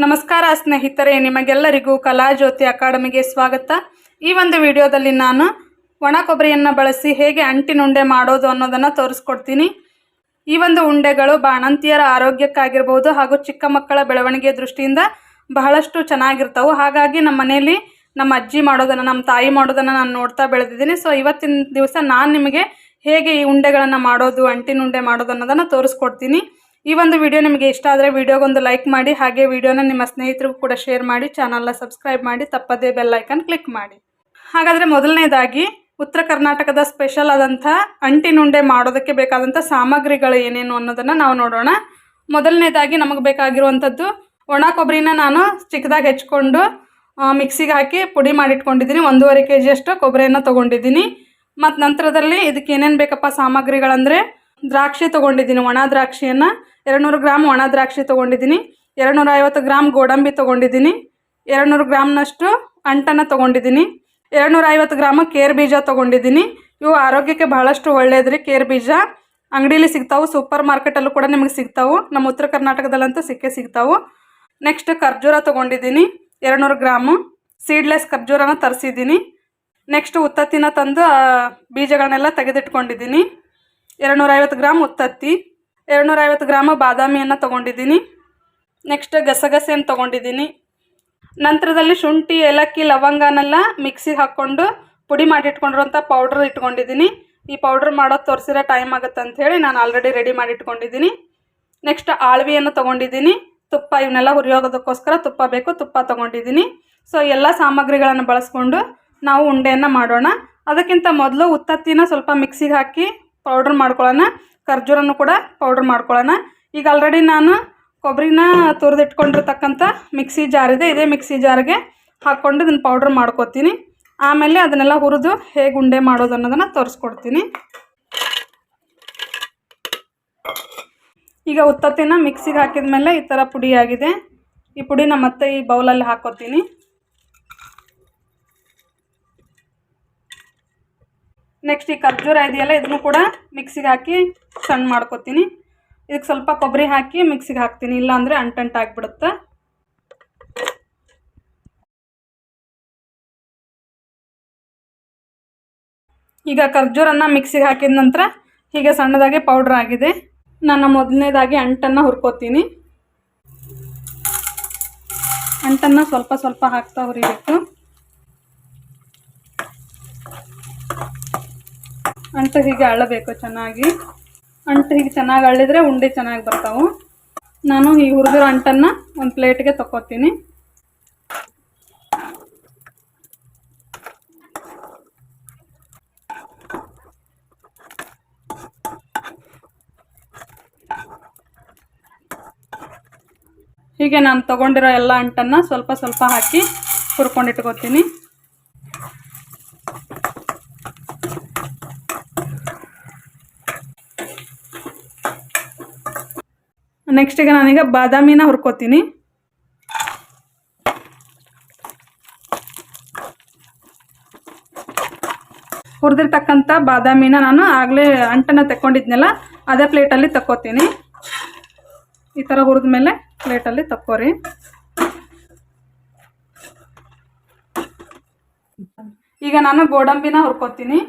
ನಮಸ್ಕಾರ ಸ್ನೇಹಿತರೆ, ನಿಮಗೆಲ್ಲರಿಗೂ ಕಲಾಜ್ಯೋತಿ ಅಕಾಡೆಮಿಗೆ ಸ್ವಾಗತ. ಈ ಒಂದು ವಿಡಿಯೋದಲ್ಲಿ ನಾನು ಒಣ ಕೊಬ್ಬರಿಯನ್ನು ಬಳಸಿ ಹೇಗೆ ಅಂಟಿನ ಉಂಡೆ ಮಾಡೋದು ಅನ್ನೋದನ್ನು ತೋರಿಸ್ಕೊಡ್ತೀನಿ. ಈ ಒಂದು ಉಂಡೆಗಳು ಬಾಣಂತಿಯರ ಆರೋಗ್ಯಕ್ಕಾಗಿರ್ಬೋದು ಹಾಗೂ ಚಿಕ್ಕ ಮಕ್ಕಳ ಬೆಳವಣಿಗೆ ದೃಷ್ಟಿಯಿಂದ ಬಹಳಷ್ಟು ಚೆನ್ನಾಗಿರ್ತವೆ. ಹಾಗಾಗಿ ನಮ್ಮ ಮನೆಯಲ್ಲಿ ನಮ್ಮ ಅಜ್ಜಿ ಮಾಡೋದನ್ನು, ನಮ್ಮ ತಾಯಿ ಮಾಡೋದನ್ನು ನಾನು ನೋಡ್ತಾ ಬೆಳೆದಿದ್ದೀನಿ. ಸೊ ಇವತ್ತಿನ ದಿವಸ ನಾನು ನಿಮಗೆ ಹೇಗೆ ಈ ಉಂಡೆಗಳನ್ನು ಮಾಡೋದು, ಅಂಟಿನ ಉಂಡೆ ಮಾಡೋದು ಅನ್ನೋದನ್ನು ತೋರಿಸ್ಕೊಡ್ತೀನಿ. ಈ ಒಂದು ವಿಡಿಯೋ ನಿಮಗೆ ಇಷ್ಟ ಆದರೆ ವಿಡಿಯೋಗೊಂದು ಲೈಕ್ ಮಾಡಿ, ಹಾಗೆ ವಿಡಿಯೋನ ನಿಮ್ಮ ಸ್ನೇಹಿತರಿಗೂ ಕೂಡ ಶೇರ್ ಮಾಡಿ, ಚಾನಲ್ನ ಸಬ್ಸ್ಕ್ರೈಬ್ ಮಾಡಿ, ತಪ್ಪದೇ ಬೆಲ್ ಐಕನ್ ಕ್ಲಿಕ್ ಮಾಡಿ. ಹಾಗಾದರೆ ಮೊದಲನೇದಾಗಿ ಉತ್ತರ ಕರ್ನಾಟಕದ ಸ್ಪೆಷಲ್ ಆದಂಥ ಅಂಟಿನ ಉಂಡೆ ಮಾಡೋದಕ್ಕೆ ಬೇಕಾದಂಥ ಸಾಮಗ್ರಿಗಳು ಏನೇನು ಅನ್ನೋದನ್ನು ನಾವು ನೋಡೋಣ. ಮೊದಲನೇದಾಗಿ ನಮಗೆ ಬೇಕಾಗಿರುವಂಥದ್ದು ಒಣ ಕೊಬ್ಬರಿನ ನಾನು ಚಿಕ್ಕದಾಗಿ ಹೆಚ್ಕೊಂಡು ಮಿಕ್ಸಿಗೆ ಹಾಕಿ ಪುಡಿ ಮಾಡಿಟ್ಕೊಂಡಿದ್ದೀನಿ. 1.5 kg ಅಷ್ಟು ಕೊಬ್ಬರಿಯನ್ನು ತೊಗೊಂಡಿದ್ದೀನಿ. ಮತ್ತು ನಂತರದಲ್ಲಿ ಇದಕ್ಕೆ ಏನೇನು ಬೇಕಪ್ಪ ಸಾಮಗ್ರಿಗಳಂದರೆ, ದ್ರಾಕ್ಷಿ ತೊಗೊಂಡಿದ್ದೀನಿ, ಒಣ ದ್ರಾಕ್ಷಿಯನ್ನು 200 ಗ್ರಾಮ್ ಒಣ ದ್ರಾಕ್ಷಿ ತೊಗೊಂಡಿದ್ದೀನಿ, 250 ಗ್ರಾಮ್ ಗೋಡಂಬಿ ತೊಗೊಂಡಿದ್ದೀನಿ, 200 ಗ್ರಾಮ್ನಷ್ಟು ಅಂಟನ್ನು ತೊಗೊಂಡಿದ್ದೀನಿ, 250 ಗ್ರಾಮ್ ಕೇರ್ ಬೀಜ ತೊಗೊಂಡಿದ್ದೀನಿ. ಇವು ಆರೋಗ್ಯಕ್ಕೆ ಬಹಳಷ್ಟು ಒಳ್ಳೆಯದ್ರಿ. ಕೇರ್ ಬೀಜ ಅಂಗಡೀಲಿ ಸಿಗ್ತಾವೆ, ಸೂಪರ್ ಮಾರ್ಕೆಟಲ್ಲೂ ಕೂಡ ನಿಮಗೆ ಸಿಗ್ತಾವೆ, ನಮ್ಮ ಉತ್ತರ ಕರ್ನಾಟಕದಲ್ಲಂತೂ ಸಿಗ್ತಾವೆ. ನೆಕ್ಸ್ಟ್ ಖರ್ಜೂರ ತೊಗೊಂಡಿದ್ದೀನಿ 200 ಗ್ರಾಮು, ಸೀಡ್ಲೆಸ್ ಖರ್ಜೂರನ ತರಿಸಿದ್ದೀನಿ. ನೆಕ್ಸ್ಟ್ ಉತ್ತತ್ತಿನ ತಂದು ಬೀಜಗಳನ್ನೆಲ್ಲ ತೆಗೆದಿಟ್ಕೊಂಡಿದ್ದೀನಿ. 250 ಗ್ರಾಮ್ ಉತ್ತತ್ತಿ, 250 ಗ್ರಾಮ್ ಬಾದಾಮಿಯನ್ನು ತೊಗೊಂಡಿದ್ದೀನಿ. ನೆಕ್ಸ್ಟ್ ಗಸಗಸೆಯನ್ನು ತೊಗೊಂಡಿದ್ದೀನಿ. ನಂತರದಲ್ಲಿ ಶುಂಠಿ, ಏಲಕ್ಕಿ, ಲವಂಗನೆಲ್ಲ ಮಿಕ್ಸಿಗೆ ಹಾಕ್ಕೊಂಡು ಪುಡಿ ಮಾಡಿಟ್ಕೊಂಡಿರೋಂಥ ಪೌಡ್ರ್ ಇಟ್ಕೊಂಡಿದ್ದೀನಿ. ಈ ಪೌಡ್ರ್ ಮಾಡೋದು ತೋರಿಸಿರೋ ಟೈಮ್ ಆಗುತ್ತೆ ಅಂಥೇಳಿ ನಾನು ಆಲ್ರೆಡಿ ರೆಡಿ ಮಾಡಿಟ್ಕೊಂಡಿದ್ದೀನಿ. ನೆಕ್ಸ್ಟ್ ಆಳ್ವಿಯನ್ನು ತೊಗೊಂಡಿದ್ದೀನಿ. ತುಪ್ಪ, ಇವನ್ನೆಲ್ಲ ಹುರಿಯೋಗೋದಕ್ಕೋಸ್ಕರ ತುಪ್ಪ ಬೇಕು, ತುಪ್ಪ ತೊಗೊಂಡಿದ್ದೀನಿ. ಸೊ ಎಲ್ಲ ಸಾಮಗ್ರಿಗಳನ್ನು ಬಳಸ್ಕೊಂಡು ನಾವು ಉಂಡೆಯನ್ನು ಮಾಡೋಣ. ಅದಕ್ಕಿಂತ ಮೊದಲು ಉತ್ತತ್ತಿನ ಸ್ವಲ್ಪ ಮಿಕ್ಸಿಗೆ ಹಾಕಿ ಪೌಡ್ರ್ ಮಾಡ್ಕೊಳ್ಳೋಣ, ಖರ್ಜೂರನ್ನು ಕೂಡ ಪೌಡ್ರ್ ಮಾಡ್ಕೊಳ್ಳೋಣ. ಈಗ ಆಲ್ರೆಡಿ ನಾನು ಕೊಬ್ಬರಿನ ತುರಿದಿಟ್ಕೊಂಡಿರ್ತಕ್ಕಂಥ ಮಿಕ್ಸಿ ಜಾರ್ ಇದೆ, ಇದೇ ಮಿಕ್ಸಿ ಜಾರ್ಗೆ ಹಾಕ್ಕೊಂಡು ಇದನ್ನು ಪೌಡ್ರ್ ಮಾಡ್ಕೊತೀನಿ. ಆಮೇಲೆ ಅದನ್ನೆಲ್ಲ ಹುರಿದು ಹೇಗೆ ಉಂಡೆ ಮಾಡೋದು ಅನ್ನೋದನ್ನು ತೋರಿಸ್ಕೊಡ್ತೀನಿ. ಈಗ ಉತ್ತತ್ತಿನ ಮಿಕ್ಸಿಗೆ ಹಾಕಿದ ಮೇಲೆ ಈ ಥರ ಪುಡಿಯಾಗಿದೆ. ಈ ಪುಡಿನ ಮತ್ತೆ ಈ ಬೌಲಲ್ಲಿ ಹಾಕ್ಕೊತೀನಿ. ನೆಕ್ಸ್ಟ್ ಈ ಖರ್ಜೂರ ಇದೆಯಲ್ಲ, ಇದನ್ನು ಕೂಡ ಮಿಕ್ಸಿಗೆ ಹಾಕಿ ಸಣ್ಣ ಮಾಡ್ಕೊತೀನಿ. ಇದಕ್ಕೆ ಸ್ವಲ್ಪ ಕೊಬ್ಬರಿ ಹಾಕಿ ಮಿಕ್ಸಿಗೆ ಹಾಕ್ತೀನಿ, ಇಲ್ಲಾಂದರೆ ಅಂಟಂಟಾಗಿಬಿಡುತ್ತೆ. ಈಗ ಖರ್ಜೂರನ್ನು ಮಿಕ್ಸಿಗೆ ಹಾಕಿದ ನಂತರ ಹೀಗೆ ಸಣ್ಣದಾಗಿ ಪೌಡ್ರ್ ಆಗಿದೆ. ನಾನು ಮೊದಲನೇದಾಗಿ ಅಂಟನ್ನು ಹುರ್ಕೋತೀನಿ. ಅಂಟನ್ನು ಸ್ವಲ್ಪ ಸ್ವಲ್ಪ ಹಾಕ್ತಾ ಹುರಿಬೇಕು. ಅಂಟು ಹೀಗೆ ಅಳ್ಳಬೇಕು ಚೆನ್ನಾಗಿ. ಅಂಟು ಹೀಗೆ ಚೆನ್ನಾಗಿ ಅಳ್ಳಿದ್ರೆ ಉಂಡೆ ಚೆನ್ನಾಗಿ ಬರ್ತಾವೆ. ನಾನು ಈ ಹುರಿದಿರೋ ಅಂಟನ್ನು ಒಂದು ಪ್ಲೇಟ್ಗೆ ತಗೋತೀನಿ. ಹೀಗೆ ನಾನು ತೊಗೊಂಡಿರೋ ಎಲ್ಲ ಅಂಟನ್ನು ಸ್ವಲ್ಪ ಸ್ವಲ್ಪ ಹಾಕಿ ಹುರ್ಕೊಂಡಿಟ್ಕೋತೀನಿ. ನೆಕ್ಸ್ಟ್ ಈಗ ನಾನೀಗ ಬಾದಾಮಿನ ಹುರ್ಕೋತೀನಿ. ಹುರಿದಿರ್ತಕ್ಕಂಥ ಬಾದಾಮಿನ ನಾನು ಆಗಲೇ ಅಂಟನ್ನು ತಗೊಂಡಿದ್ನಲ್ಲ, ಅದೇ ಪ್ಲೇಟಲ್ಲಿ ತಗೋತೀನಿ. ಈ ಥರ ಹುರಿದ ಮೇಲೆ ಪ್ಲೇಟಲ್ಲಿ ತಕ್ಕೋರಿ. ಈಗ ನಾನು ಗೋಡಂಬಿನ ಹುರ್ಕೋತೀನಿ.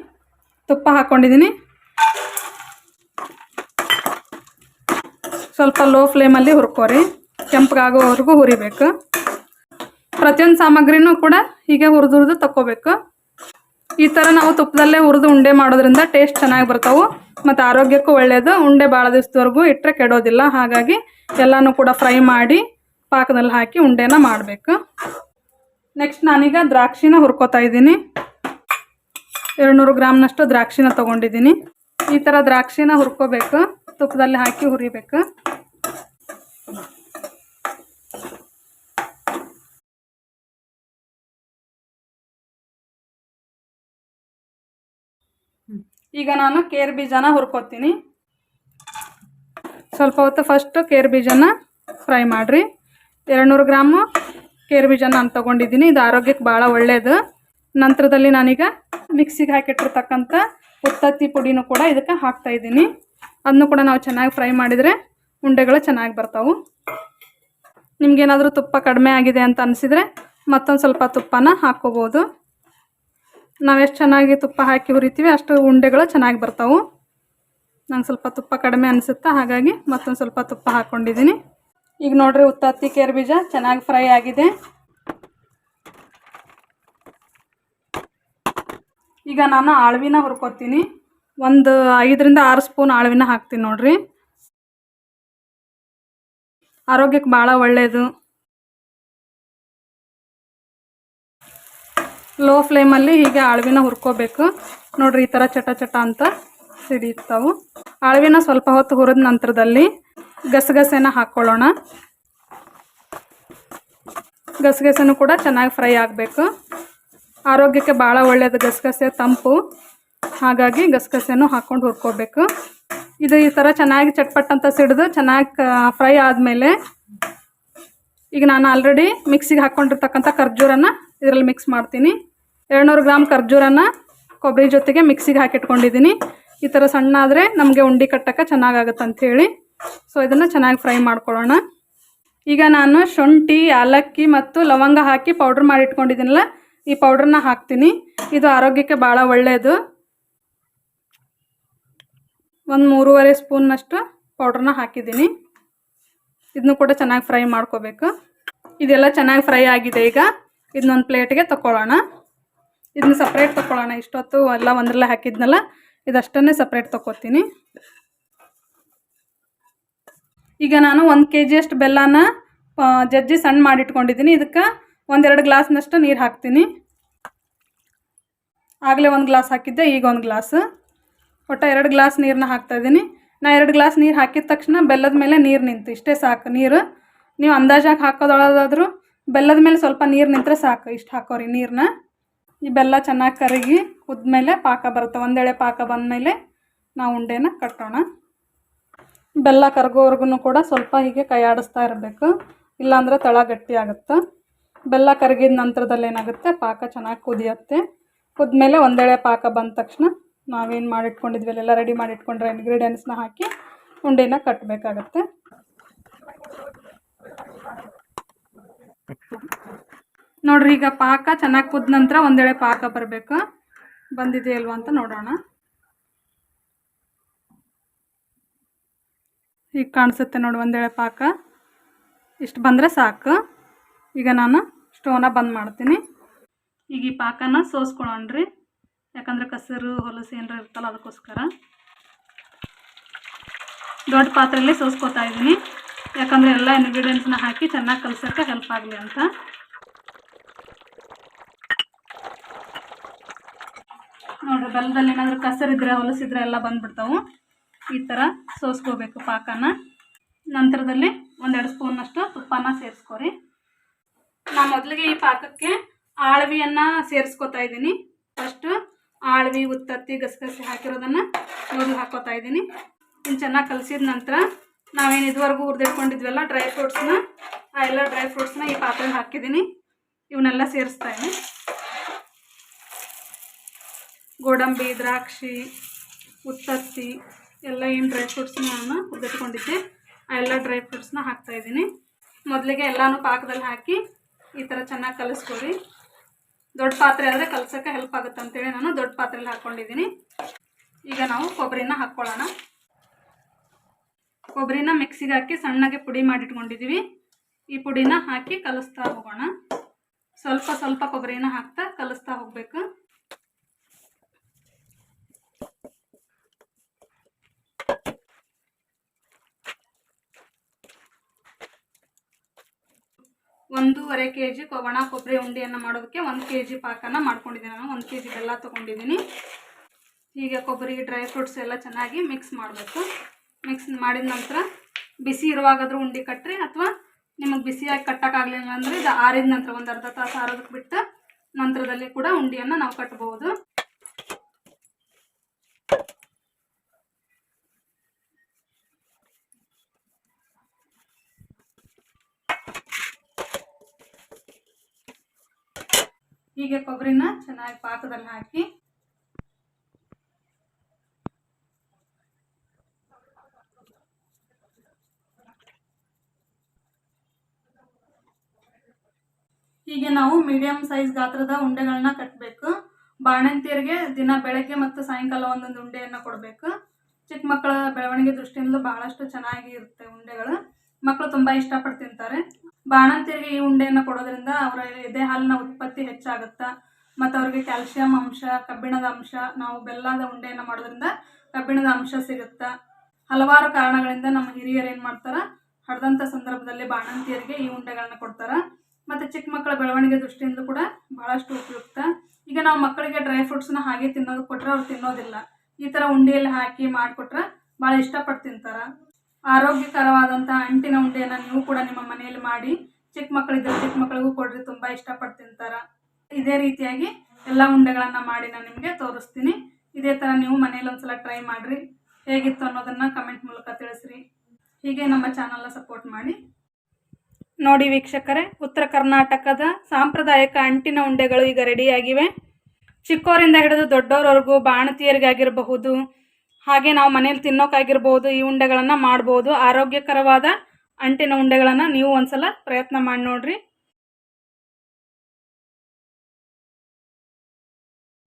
ತುಪ್ಪ ಹಾಕ್ಕೊಂಡಿದ್ದೀನಿ. ಸ್ವಲ್ಪ ಲೋ ಫ್ಲೇಮಲ್ಲಿ ಹುರ್ಕೋರಿ, ಕೆಂಪಗಾಗೋವರೆಗೂ ಹುರಿಬೇಕು. ಪ್ರತಿಯೊಂದು ಸಾಮಗ್ರಿನೂ ಕೂಡ ಹೀಗೆ ಹುರಿದು ತಕ್ಕೋಬೇಕು. ಈ ಥರ ನಾವು ತುಪ್ಪದಲ್ಲೇ ಹುರಿದು ಉಂಡೆ ಮಾಡೋದ್ರಿಂದ ಟೇಸ್ಟ್ ಚೆನ್ನಾಗಿ ಬರ್ತಾವೆ ಮತ್ತು ಆರೋಗ್ಯಕ್ಕೂ ಒಳ್ಳೆಯದು. ಉಂಡೆ ಭಾಳ ದಿವಸದವರೆಗೂ ಇಟ್ಟರೆ ಕೆಡೋದಿಲ್ಲ. ಹಾಗಾಗಿ ಎಲ್ಲನೂ ಕೂಡ ಫ್ರೈ ಮಾಡಿ ಪಾಕದಲ್ಲಿ ಹಾಕಿ ಉಂಡೆನ ಮಾಡಬೇಕು. ನೆಕ್ಸ್ಟ್ ನಾನೀಗ ದ್ರಾಕ್ಷಿನ ಹುರ್ಕೋತಾ ಇದ್ದೀನಿ. 200 ಗ್ರಾಮ್ನಷ್ಟು ದ್ರಾಕ್ಷಿನ ತೊಗೊಂಡಿದ್ದೀನಿ. ಈ ಥರ ದ್ರಾಕ್ಷಿನ ಹುರ್ಕೋಬೇಕು, ತುಪ್ಪದಲ್ಲಿ ಹಾಕಿ ಹುರಿಬೇಕು. ಈಗ ನಾನು ಕೇರ್ ಬೀಜನ ಹುರ್ಕೋತೀನಿ. ಸ್ವಲ್ಪ ಹೊತ್ತು ಫಸ್ಟು ಕೇರ್ ಬೀಜನ ಫ್ರೈ ಮಾಡಿರಿ. 200 ಗ್ರಾಮು ಕೇರ್ ಬೀಜನ ನಾನು ತೊಗೊಂಡಿದ್ದೀನಿ. ಇದು ಆರೋಗ್ಯಕ್ಕೆ ಭಾಳ ಒಳ್ಳೆಯದು. ನಂತರದಲ್ಲಿ ನಾನೀಗ ಮಿಕ್ಸಿಗೆ ಹಾಕಿಟ್ಟಿರ್ತಕ್ಕಂಥ ಉತ್ತತ್ತಿ ಪುಡಿನೂ ಕೂಡ ಇದಕ್ಕೆ ಹಾಕ್ತಾಯಿದ್ದೀನಿ. ಅದನ್ನು ಕೂಡ ನಾವು ಚೆನ್ನಾಗಿ ಫ್ರೈ ಮಾಡಿದರೆ ಉಂಡೆಗಳು ಚೆನ್ನಾಗಿ ಬರ್ತಾವೆ. ನಿಮಗೇನಾದರೂ ತುಪ್ಪ ಕಡಿಮೆ ಆಗಿದೆ ಅಂತ ಅನಿಸಿದರೆ ಮತ್ತೊಂದು ಸ್ವಲ್ಪ ತುಪ್ಪನ ಹಾಕ್ಕೋಬೋದು. ನಾವು ಎಷ್ಟು ಚೆನ್ನಾಗಿ ತುಪ್ಪ ಹಾಕಿ ಹುರಿತೀವಿ ಅಷ್ಟು ಉಂಡೆಗಳು ಚೆನ್ನಾಗಿ ಬರ್ತಾವೆ. ನಂಗೆ ಸ್ವಲ್ಪ ತುಪ್ಪ ಕಡಿಮೆ ಅನಿಸುತ್ತಾ, ಹಾಗಾಗಿ ಮತ್ತೊಂದು ಸ್ವಲ್ಪ ತುಪ್ಪ ಹಾಕ್ಕೊಂಡಿದ್ದೀನಿ. ಈಗ ನೋಡಿರಿ, ಉತ್ತತ್ತಿ ಕೇರ್ ಬೀಜ ಚೆನ್ನಾಗಿ ಫ್ರೈ ಆಗಿದೆ. ಈಗ ನಾನು ಆಳ್ವಿನ ಹುರ್ಕೊತೀನಿ. ಒಂದು 5ರಿಂದ 6 ಸ್ಪೂನ್ ಆಳ್ವಿನ ಹಾಕ್ತೀನಿ ನೋಡಿರಿ. ಆರೋಗ್ಯಕ್ಕೆ ಭಾಳ ಒಳ್ಳೆಯದು. ಲೋ ಫ್ಲೇಮಲ್ಲಿ ಹೀಗೆ ಆಳ್ವಿನ ಹುರ್ಕೋಬೇಕು ನೋಡಿರಿ. ಈ ಥರ ಚಟ ಚಟ ಅಂತ ಸಿಡಿತಾವು. ಆಳ್ವಿನ ಸ್ವಲ್ಪ ಹೊತ್ತು ಹುರಿದ ನಂತರದಲ್ಲಿ ಗಸಗಸೆನ ಹಾಕ್ಕೊಳ್ಳೋಣ. ಗಸಗಸೆನೂ ಕೂಡ ಚೆನ್ನಾಗಿ ಫ್ರೈ ಆಗಬೇಕು. ಆರೋಗ್ಯಕ್ಕೆ ಭಾಳ ಒಳ್ಳೆಯದು ಗಸಗಸೆ, ತಂಪು. ಹಾಗಾಗಿ ಗಸಗಸೆನೂ ಹಾಕ್ಕೊಂಡು ಹುರ್ಕೋಬೇಕು. ಇದು ಈ ಥರ ಚೆನ್ನಾಗಿ ಚಟ್ಪಟ್ ಅಂತ ಸಿಡಿದು ಚೆನ್ನಾಗಿ ಫ್ರೈ ಆದಮೇಲೆ ಈಗ ನಾನು ಆಲ್ರೆಡಿ ಮಿಕ್ಸಿಗೆ ಹಾಕ್ಕೊಂಡಿರ್ತಕ್ಕಂಥ ಖರ್ಜೂರನ ಇದರಲ್ಲಿ ಮಿಕ್ಸ್ ಮಾಡ್ತೀನಿ. 200 ಗ್ರಾಮ್ ಖರ್ಜೂರನ ಕೊಬ್ಬರಿ ಜೊತೆಗೆ ಮಿಕ್ಸಿಗೆ ಹಾಕಿಟ್ಕೊಂಡಿದ್ದೀನಿ. ಈ ಥರ ಸಣ್ಣ ಆದರೆ ನಮಗೆ ಉಂಡೆ ಕಟ್ಟಕ್ಕೆ ಚೆನ್ನಾಗಾಗುತ್ತೆ ಅಂಥೇಳಿ. ಸೊ ಇದನ್ನು ಚೆನ್ನಾಗಿ ಫ್ರೈ ಮಾಡ್ಕೊಳ್ಳೋಣ. ಈಗ ನಾನು ಶುಂಠಿ, ಏಲಕ್ಕಿ ಮತ್ತು ಲವಂಗ ಹಾಕಿ ಪೌಡ್ರ್ ಮಾಡಿ ಇಟ್ಕೊಂಡಿದ್ದೀನಲ್ಲ, ಈ ಪೌಡ್ರನ್ನ ಹಾಕ್ತೀನಿ. ಇದು ಆರೋಗ್ಯಕ್ಕೆ ಭಾಳ ಒಳ್ಳೆಯದು. ಒಂದು 3.5 ಸ್ಪೂನ್ನಷ್ಟು ಪೌಡ್ರನ್ನ ಹಾಕಿದ್ದೀನಿ. ಇದನ್ನು ಕೂಡ ಚೆನ್ನಾಗಿ ಫ್ರೈ ಮಾಡ್ಕೋಬೇಕು. ಇದೆಲ್ಲ ಚೆನ್ನಾಗಿ ಫ್ರೈ ಆಗಿದೆ. ಈಗ ಇದನ್ನೊಂದು ಪ್ಲೇಟ್ಗೆ ತಗೊಳ್ಳೋಣ. ಇದನ್ನ ಸಪ್ರೇಟ್ ತಗೊಳ್ಳೋಣ. ಇಷ್ಟೊತ್ತು ಎಲ್ಲ ಒಂದರಲ್ಲೇ ಹಾಕಿದ್ನಲ್ಲ, ಇದಷ್ಟನ್ನೇ ಸಪ್ರೇಟ್ ತಗೋತೀನಿ. ಈಗ ನಾನು 1 kg ಅಷ್ಟು ಬೆಲ್ಲನ ಜಜ್ಜಿ ಸಣ್ಣ ಮಾಡಿಟ್ಕೊಂಡಿದ್ದೀನಿ. ಇದಕ್ಕೆ 1-2 ಗ್ಲಾಸ್ನಷ್ಟು ನೀರು ಹಾಕ್ತೀನಿ. ಆಗಲೇ 1 ಗ್ಲಾಸ್ ಹಾಕಿದ್ದೆ, ಈಗ 1 ಗ್ಲಾಸ್. ಒಟ್ಟು 2 ಗ್ಲಾಸ್ ನೀರನ್ನ ಹಾಕ್ತಾಯಿದ್ದೀನಿ. ನಾ 2 ಗ್ಲಾಸ್ ನೀರು ಹಾಕಿದ ತಕ್ಷಣ ಬೆಲ್ಲದ ಮೇಲೆ ನೀರು ನಿಂತು, ಇಷ್ಟೇ ಸಾಕು ನೀರು. ನೀವು ಅಂದಾಜಾಗಿ ಹಾಕೋದೊಳದಾದರೂ ಬೆಲ್ಲದ ಮೇಲೆ ಸ್ವಲ್ಪ ನೀರು ನಿಂತರೆ ಸಾಕು. ಇಷ್ಟು ಹಾಕೋರಿ ನೀರನ್ನ. ಈ ಬೆಲ್ಲ ಚೆನ್ನಾಗಿ ಕರಗಿ ಕುದ್ಮೇಲೆ ಪಾಕ ಬರುತ್ತೆ. ಒಂದೆಳೆ ಪಾಕ ಬಂದಮೇಲೆ ನಾವು ಉಂಡೆನ ಕಟ್ಟೋಣ. ಬೆಲ್ಲ ಕರಗೋವರೆಗೂ ಕೂಡ ಸ್ವಲ್ಪ ಹೀಗೆ ಕೈ ಆಡಿಸ್ತಾ ಇರಬೇಕು, ಇಲ್ಲಾಂದರೆ ತಳ ಗಟ್ಟಿ ಆಗುತ್ತೆ. ಬೆಲ್ಲ ಕರಗಿದ ನಂತರದಲ್ಲಿ ಏನಾಗುತ್ತೆ, ಪಾಕ ಚೆನ್ನಾಗಿ ಕುದಿಯುತ್ತೆ. ಕುದ್ಮೇಲೆ ಒಂದೆಳೆ ಪಾಕ ಬಂದ ತಕ್ಷಣ ನಾವೇನು ಮಾಡಿಟ್ಕೊಂಡಿದ್ವಿ ಎಲ್ಲ ರೆಡಿ ಮಾಡಿಟ್ಕೊಂಡ್ರೆ ಇಂಗ್ರೀಡಿಯೆಂಟ್ಸ್ನ ಹಾಕಿ ಉಂಡೆನ ಕಟ್ಟಬೇಕಾಗತ್ತೆ. ನೋಡ್ರಿ, ಈಗ ಪಾಕ ಚೆನ್ನಾಗಿ ಕುದ್ದ ನಂತರ ಒಂದೆಳೆ ಪಾಕ ಬರಬೇಕು. ಬಂದಿದೆಯಲ್ವ ಅಂತ ನೋಡೋಣ. ಈಗ ಕಾಣಿಸುತ್ತೆ ನೋಡಿ, ಒಂದೆಳೆ ಪಾಕ ಇಷ್ಟು ಬಂದರೆ ಸಾಕು. ಈಗ ನಾನು ಸ್ಟೋವ್ನ ಬಂದ್ ಮಾಡ್ತೀನಿ. ಈಗ ಈ ಪಾಕನ ಸೋಸ್ಕೊಳ್ಳೋಣ್ರಿ. ಯಾಕಂದರೆ ಕಸರು ಹೊಲಸು ಏನಾರ ಇರ್ತಲ್ಲ, ಅದಕ್ಕೋಸ್ಕರ ದೊಡ್ಡ ಪಾತ್ರೆಯಲ್ಲಿ ಸೋಸ್ಕೋತಾ ಇದ್ದೀನಿ. ಯಾಕಂದರೆ ಎಲ್ಲ ಇಂಗ್ರೀಡಿಯೆಂಟ್ಸ್ನ ಹಾಕಿ ಚೆನ್ನಾಗಿ ಕಲಸೋಕ್ಕೆ ಹೆಲ್ಪ್ ಆಗಲಿ ಅಂತ. ನೋಡಿರಿ, ಬೆಲ್ಲದಲ್ಲಿ ಏನಾದರೂ ಕಸರಿದ್ರೆ ಹೊಲಸಿದ್ರೆ ಎಲ್ಲ ಬಂದುಬಿಡ್ತಾವೆ. ಈ ಥರ ಸೋಸ್ಕೋಬೇಕು ಪಾಕನ. ನಂತರದಲ್ಲಿ 1-2 ಸ್ಪೂನ್ನಷ್ಟು ತುಪ್ಪನ ಸೇರಿಸ್ಕೊರಿ. ನಾನು ಮೊದಲಿಗೆ ಈ ಪಾಕಕ್ಕೆ ಆಳ್ವಿಯನ್ನು ಸೇರಿಸ್ಕೊತಾ ಇದ್ದೀನಿ. ಫಸ್ಟು ಆಳ್ವಿ, ಉತ್ತತ್ತಿ, ಗಸಗಸೆ ಹಾಕಿರೋದನ್ನು ಮೊದಲು ಹಾಕ್ಕೋತಾ ಇದ್ದೀನಿ. ಇನ್ನು ಚೆನ್ನಾಗಿ ಕಲಸಿದ ನಂತರ ನಾವೇನು ಇದುವರೆಗೂ ಹುರಿದಿಟ್ಕೊಂಡಿದ್ವಲ್ಲ ಡ್ರೈ ಫ್ರೂಟ್ಸ್ನ, ಆ ಎಲ್ಲ ಡ್ರೈ ಫ್ರೂಟ್ಸ್ನ ಈ ಪಾತ್ರೆಗೆ ಹಾಕಿದ್ದೀನಿ. ಇವನ್ನೆಲ್ಲ ಸೇರಿಸ್ತಾ ಇದ್ದೀನಿ. ಗೋಡಂಬಿ, ದ್ರಾಕ್ಷಿ, ಉತ್ತತ್ತಿ ಎಲ್ಲ ಏನು ಡ್ರೈ ಫ್ರೂಟ್ಸ್ನ ನಾನು ಹುರಿದಿಟ್ಕೊಂಡಿದ್ದೆ, ಆ ಎಲ್ಲ ಡ್ರೈ ಫ್ರೂಟ್ಸ್ನ ಹಾಕ್ತಾಯಿದ್ದೀನಿ. ಮೊದಲಿಗೆ ಎಲ್ಲನೂ ಪಾಕದಲ್ಲಿ ಹಾಕಿ ಈ ಥರ ಚೆನ್ನಾಗಿ ಕಲಿಸ್ಕೊರಿ. ದೊಡ್ಡ ಪಾತ್ರೆ ಆದರೆ ಕಲಸೋಕ್ಕೆ ಹೆಲ್ಪ್ ಆಗುತ್ತೆ ಅಂತೇಳಿ ನಾನು ದೊಡ್ಡ ಪಾತ್ರೆಯಲ್ಲಿ ಹಾಕ್ಕೊಂಡಿದ್ದೀನಿ. ಈಗ ನಾವು ಕೊಬ್ಬರಿನ ಹಾಕ್ಕೊಳ್ಳೋಣ. ಕೊಬ್ಬರಿನ ಮಿಕ್ಸಿಗೆ ಹಾಕಿ ಸಣ್ಣಗೆ ಪುಡಿ ಮಾಡಿಟ್ಕೊಂಡಿದ್ದೀವಿ. ಈ ಪುಡಿನ ಹಾಕಿ ಕಲಿಸ್ತಾ ಹೋಗೋಣ. ಸ್ವಲ್ಪ ಸ್ವಲ್ಪ ಕೊಬ್ಬರಿನ ಹಾಕ್ತಾ ಕಲಿಸ್ತಾ ಹೋಗಬೇಕು. ಒಂದೂವರೆ kg ಒಣ ಕೊಬ್ಬರಿ ಉಂಡೆಯನ್ನು ಮಾಡೋದಕ್ಕೆ 1 kg ಪಾಕನ ಮಾಡ್ಕೊಂಡಿದ್ದೀನಿ. ನಾನು 1 kg ಬೆಲ್ಲ ತೊಗೊಂಡಿದ್ದೀನಿ. ಹೀಗೆ ಕೊಬ್ಬರಿ, ಡ್ರೈ ಫ್ರೂಟ್ಸ್ ಎಲ್ಲ ಚೆನ್ನಾಗಿ ಮಿಕ್ಸ್ ಮಾಡಬೇಕು. ಮಿಕ್ಸ್ ಮಾಡಿದ ನಂತರ ಬಿಸಿ ಇರುವಾಗಾದರೂ ಉಂಡೆ ಕಟ್ಟಿರಿ, ಅಥವಾ ನಿಮಗೆ ಬಿಸಿಯಾಗಿ ಕಟ್ಟೋಕ್ಕಾಗಲಿಲ್ಲ ಅಂದರೆ ಇದು ಆರಿದ ನಂತರ ಒಂದು ಅರ್ಧ ತಾಸು ಆರೋದಕ್ಕೆ ಬಿಟ್ಟು ನಂತರದಲ್ಲಿ ಕೂಡ ಉಂಡೆಯನ್ನು ನಾವು ಕಟ್ಬೋದು. ಹೀಗೆ ಕೊಬ್ಬರಿನ ಚೆನ್ನಾಗಿ ಪಾಕದಲ್ಲಿ ಹಾಕಿ ಹೀಗೆ ನಾವು ಮೀಡಿಯಂ ಸೈಜ್ ಗಾತ್ರದ ಉಂಡೆಗಳನ್ನ ಕಟ್ಟಬೇಕು. ಬಾಣಂತಿಯರಿಗೆ ದಿನ ಬೆಳಗ್ಗೆ ಮತ್ತು ಸಾಯಂಕಾಲ ಒಂದೊಂದು ಉಂಡೆಯನ್ನು ಕೊಡಬೇಕು. ಚಿಕ್ಕ ಮಕ್ಕಳ ಬೆಳವಣಿಗೆ ದೃಷ್ಟಿಯಿಂದಲೂ ಬಹಳಷ್ಟು ಚೆನ್ನಾಗಿ ಇರುತ್ತೆ ಉಂಡೆಗಳು. ಮಕ್ಕಳು ತುಂಬ ಇಷ್ಟಪಟ್ಟು ತಿಂತಾರೆ. ಬಾಣಂತಿಯರಿಗೆ ಈ ಉಂಡೆಯನ್ನು ಕೊಡೋದ್ರಿಂದ ಅವರ ಎದೆ ಹಾಲಿನ ಉತ್ಪತ್ತಿ ಹೆಚ್ಚಾಗುತ್ತೆ ಮತ್ತು ಅವರಿಗೆ ಕ್ಯಾಲ್ಸಿಯಂ ಅಂಶ, ಕಬ್ಬಿಣದ ಅಂಶ, ನಾವು ಬೆಲ್ಲದ ಉಂಡೆಯನ್ನು ಮಾಡೋದ್ರಿಂದ ಕಬ್ಬಿಣದ ಅಂಶ ಸಿಗುತ್ತೆ. ಹಲವಾರು ಕಾರಣಗಳಿಂದ ನಮ್ಮ ಹಿರಿಯರು ಏನು ಮಾಡ್ತಾರೆ, ಹಡ್ದಂಥ ಸಂದರ್ಭದಲ್ಲಿ ಬಾಣಂತಿಯರಿಗೆ ಈ ಉಂಡೆಗಳನ್ನ ಕೊಡ್ತಾರೆ. ಮತ್ತು ಚಿಕ್ಕ ಮಕ್ಕಳ ಬೆಳವಣಿಗೆ ದೃಷ್ಟಿಯಿಂದ ಕೂಡ ಬಹಳಷ್ಟು ಉಪಯುಕ್ತ. ಈಗ ನಾವು ಮಕ್ಕಳಿಗೆ ಡ್ರೈ ಫ್ರೂಟ್ಸ್ನ ಹಾಗೆ ತಿನ್ನೋದು ಕೊಟ್ಟರೆ ಅವ್ರು ತಿನ್ನೋದಿಲ್ಲ. ಈ ಥರ ಉಂಡೆಯಲ್ಲಿ ಹಾಕಿ ಮಾಡಿಕೊಟ್ರೆ ಭಾಳ ಇಷ್ಟಪಟ್ಟು ತಿಂತಾರೆ. ಆರೋಗ್ಯಕರವಾದಂಥ ಅಂಟಿನ ಉಂಡೆಯನ್ನು ನೀವು ಕೂಡ ನಿಮ್ಮ ಮನೆಯಲ್ಲಿ ಮಾಡಿ ಚಿಕ್ಕ ಮಕ್ಕಳಿದ್ದರೆ ಚಿಕ್ಕ ಮಕ್ಕಳಿಗೂ ಕೊಡ್ರಿ, ತುಂಬ ಇಷ್ಟಪಟ್ಟು ತಿಂತಾರೆ. ಇದೇ ರೀತಿಯಾಗಿ ಎಲ್ಲ ಉಂಡೆಗಳನ್ನು ಮಾಡಿ ನಾನು ನಿಮಗೆ ತೋರಿಸ್ತೀನಿ. ಇದೇ ಥರ ನೀವು ಮನೇಲಿ ಒಂದ್ಸಲ ಟ್ರೈ ಮಾಡಿರಿ. ಹೇಗಿತ್ತು ಅನ್ನೋದನ್ನು ಕಮೆಂಟ್ ಮೂಲಕ ತಿಳಿಸ್ರಿ. ಹೀಗೆ ನಮ್ಮ ಚಾನಲ್ನ ಸಪೋರ್ಟ್ ಮಾಡಿ. ನೋಡಿ ವೀಕ್ಷಕರೇ, ಉತ್ತರ ಕರ್ನಾಟಕದ ಸಾಂಪ್ರದಾಯಿಕ ಅಂಟಿನ ಉಂಡೆಗಳು ಈಗ ರೆಡಿಯಾಗಿವೆ. ಚಿಕ್ಕವರಿಂದ ಹಿಡಿದು ದೊಡ್ಡವರವರೆಗೂ ಬಾಣತಿಯರಿಗಾಗಿರಬಹುದು, ಹಾಗೆ ನಾವು ಮನೇಲಿ ತಿನ್ನೋಕ್ಕಾಗಿರ್ಬೋದು, ಈ ಉಂಡೆಗಳನ್ನು ಮಾಡ್ಬೋದು. ಆರೋಗ್ಯಕರವಾದ ಅಂಟಿನ ಉಂಡೆಗಳನ್ನು ನೀವು ಒಂದ್ಸಲ ಪ್ರಯತ್ನ ಮಾಡಿ ನೋಡಿರಿ.